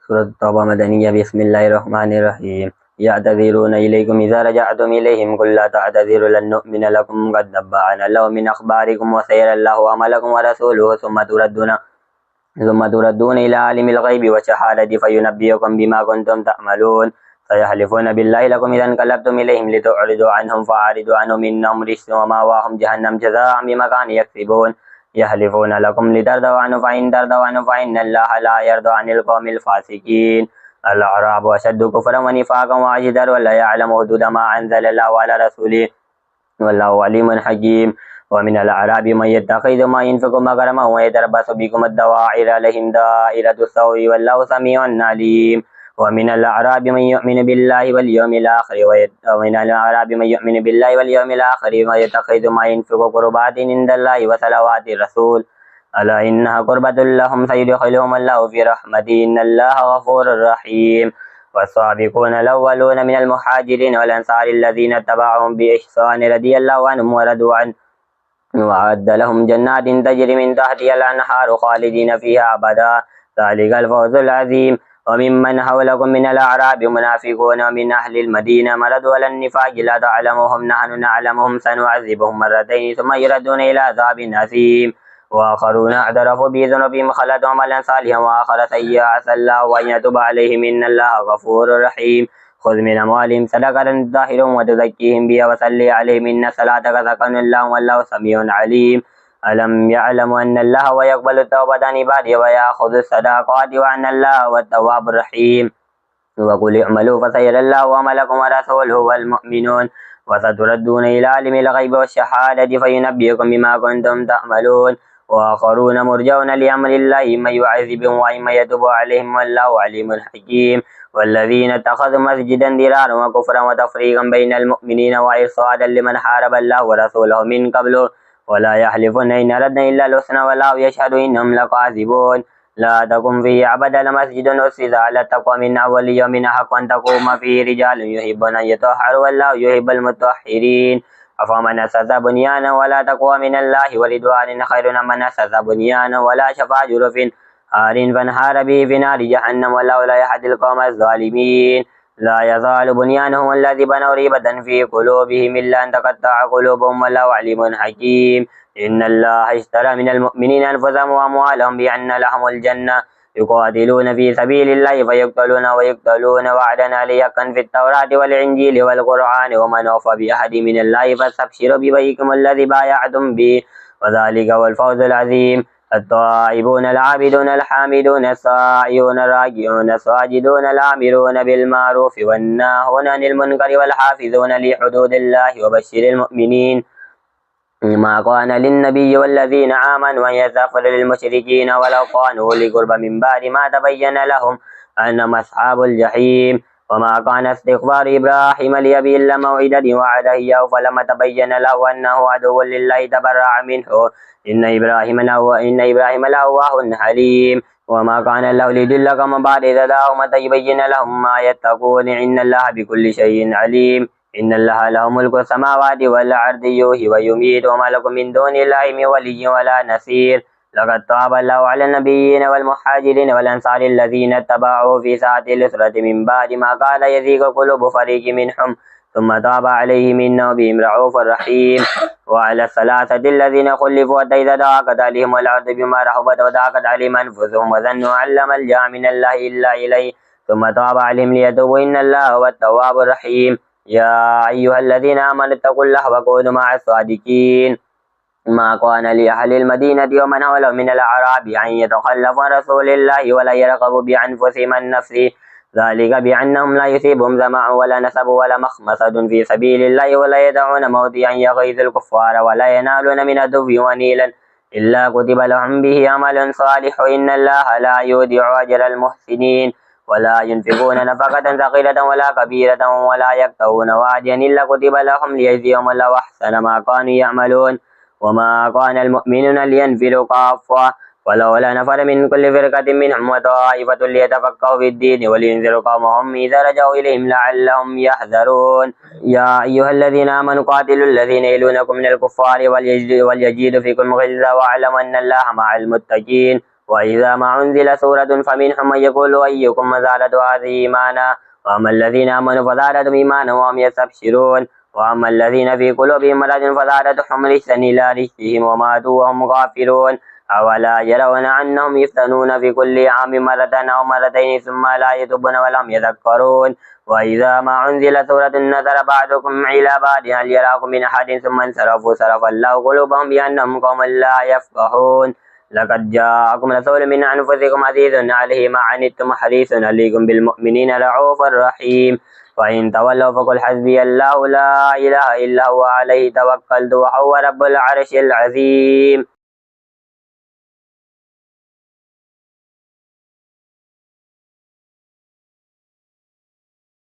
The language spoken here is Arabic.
سورة التوبة مدنية. بسم الله الرحمن الرحيم. يعتذرون إليكم إذا رجعتم إليهم قل لا تعتذروا لن نؤمن لكم قد نبأنا الله من أخباركم وسيرى الله عملكم ورسوله ثم تردون إلى عالم الغيب والشهادة فينبئكم بما كنتم تعملون. سيحلفون بالله لكم إذا انقلبتم إليهم لتعرضوا عنهم فأعرضوا عنهم إنهم رجس ومأواهم جهنم جزاء بما كانوا يكسبون. يحلفون لكم لترضوا عنه فإن ترضوا عنه فإن الله لا يرضى عن القوم الفاسقين. الأعراب أشد كفرا ونفاقا وأجدر ولا يعلم حدود ما أنزل الله على رسوله والله عليم حكيم. ومن الأعراب من يتخذ ما ينفق مغرما ويتربص بكم الدواعر عليهم دائرة السوء والله سميع عليم. ومن الأعراب من يؤمن بالله واليوم الآخر ويتخذ ما ينفق قربات عند الله وصلوات الرسول ألا إنها قربة لهم سيدخلهم الله في رحمته إن الله غفور رحيم. والسابقون الأولون من المهاجرين والأنصار الذين اتبعهم بإحسان رضي الله عنهم ورضوا عنه وأعد لهم جنات تجري من تحتها الأنهار خالدين فيها أبدا ذلك الفوز العظيم. وممن حولكم من الأعراب منافقون ومن أهل المدينة مرضوا على النفاق لا تعلمهم نحن نعلمهم سنعذبهم مرتين ثم يردون إلى عذاب عظيم. وآخرون اعترفوا بذنوبهم خلطوا عملا صالحا وآخر سيئا عسى الله أن يتوب عليهم إن الله غفور رحيم. خذ من أموالهم صدقة تطهرهم وتزكيهم بها وصل عليهم إن صلاتك سكن لهم والله سميع عليم. ألم يعلموا أن الله ويقبل التوبة عن عباده ويأخذ الصدقات وأن الله هو التواب الرحيم. وقل اعملوا فسيرى الله عملكم ورسوله والمؤمنون وستردون إلى عالم الغيب والشهادة فينبئكم بما كنتم تعملون. وآخرون مرجون لأمر الله إما يعذبهم وإما يتوب عليهم والله عليم حكيم. والذين اتخذوا مسجدا ضرارا وكفرا وتفريقا بين المؤمنين وإرصادا لمن حارب الله ورسوله من قبل ولا يحلفون إن أردنا إلا الحسنى والله يشهد إنهم لكاذبون. لا تقم فيه أبدا لمسجد أسس على التقوى من أول يوم أحق أن تقوم فيه رجال يحبون أن يطهروا والله يحب المطهرين. أفمن أسس بنيانا ولا تقوى من الله ورضوان خير من أسس بنيانا ولا شفا جرف هار فانهار به في نار جهنم والله لا يهدي القوم الظالمين. لا يزال بنيانهم الذي بنوا ريبة في قلوبهم إلا أن تقطع قلوبهم والله عليم حكيم. إن الله اشترى من المؤمنين أنفسهم وأموالهم بأن لهم الجنة يقاتلون في سبيل الله فيقتلون ويقتلون وعدا عليه حقا في التوراة والإنجيل والقرآن ومن أوفى بعهده من الله فاستبشروا ببيعكم الذي بايعتم به وذلك هو الفوز العظيم. التائبون العابدون الحامدون السائحون الراكعون الساجدون الآمرون بالمعروف والناهون عن المنكر والحافظون لحدود الله وبشر المؤمنين. ما كان للنبي والذين آمنوا أن يستغفروا للمشركين ولو كانوا أولي قربى من بعد ما تبين لهم أنهم أصحاب الجحيم. وما كان استغفار إبراهيم لأبيه إلا موعدة وعده إياه فلما تبين له أنه عدو لله تبرأ منه إن إبراهيم لأواه حليم. وما كان الله ليضل قوما بعد إذ هداهم حتى يبين لهم ما يتقون إن الله بكل شيء عليم. إن الله له ملك السماوات والأرض يحيي ويميت وما لكم من دون الله من ولي ولا نصير. لقد تاب الله على النبيين والمهاجرين والأنصار الذين اتبعوه في ساعة العسرة من بعد ما كاد يزيغ قلوب فريق منهم ثم تاب عليهم إنه بهم رؤوف رحيم. وعلى الثلاثة الذين خلفوا حتى إذا ضاقت عليهم الأرض بما رحبت وضاقت عليهم أنفسهم وظنوا أن لا ملجأ من الله إلا إليه ثم تاب عليهم ليتوبوا إن الله هو التواب الرحيم. يا أيها الذين آمنوا اتقوا الله وكونوا مع الصادقين. ما كان لأهل المدينة ومن حولهم من الأعراب أن يتخلفوا عن رسول الله ولا يرغبوا بأنفسهم عن نفسه ذلك بأنهم لا يصيبهم ظمأ ولا نصب ولا مخمصة في سبيل الله ولا يدعون موطئا يغيظ الكفار ولا ينالون من عدو ونيلا إلا كتب لهم به عمل صالح إن الله لا يضيع أجر المحسنين. ولا ينفقون نفقة صغيرة ولا كبيرة ولا يقطعون واديا إلا كتب لهم ليجزيهم الله أحسن ما كانوا يعملون. وما كان المؤمنون لينفروا كافة ولولا نفر من كل فرقة منهم وطائفة ليتفقهوا في الدين ولينذروا قومهم إذا رجعوا إليهم لعلهم يحذرون. يا أيها الذين آمنوا قاتلوا الذين يلونكم من الكفار وليجدوا فيكم غلظة واعلموا أن الله مع المتقين وإذا ما أنزل سورة فمنهم من يقول أيكم زادت هذه إيمانا وأما الذين آمنوا فزادتهم إيمانا وهم يستبشرون وأما الذين في قلوبهم مرض فزادتهم رجسا إلى رجسهم وماتوا وهم غافلون أولا يرون أنهم يفتنون في كل عام مرة أو مرتين ثم لا يتوبون ولم يذكرون وإذا ما أنزل سورة نظر بعضكم إلى بعض هل يراكم من أحد ثم انصرفوا صرف الله قلوبهم بأنهم قوم لا يفقهون لقد جاءكم رسول من أنفسكم عزيز عليه ما عنتم حريص عليكم بالمؤمنين رؤوف رحيم وإن تولوا فقل حسبي الله لا إله إلا هو عليه توكلت وهو رب العرش العظيم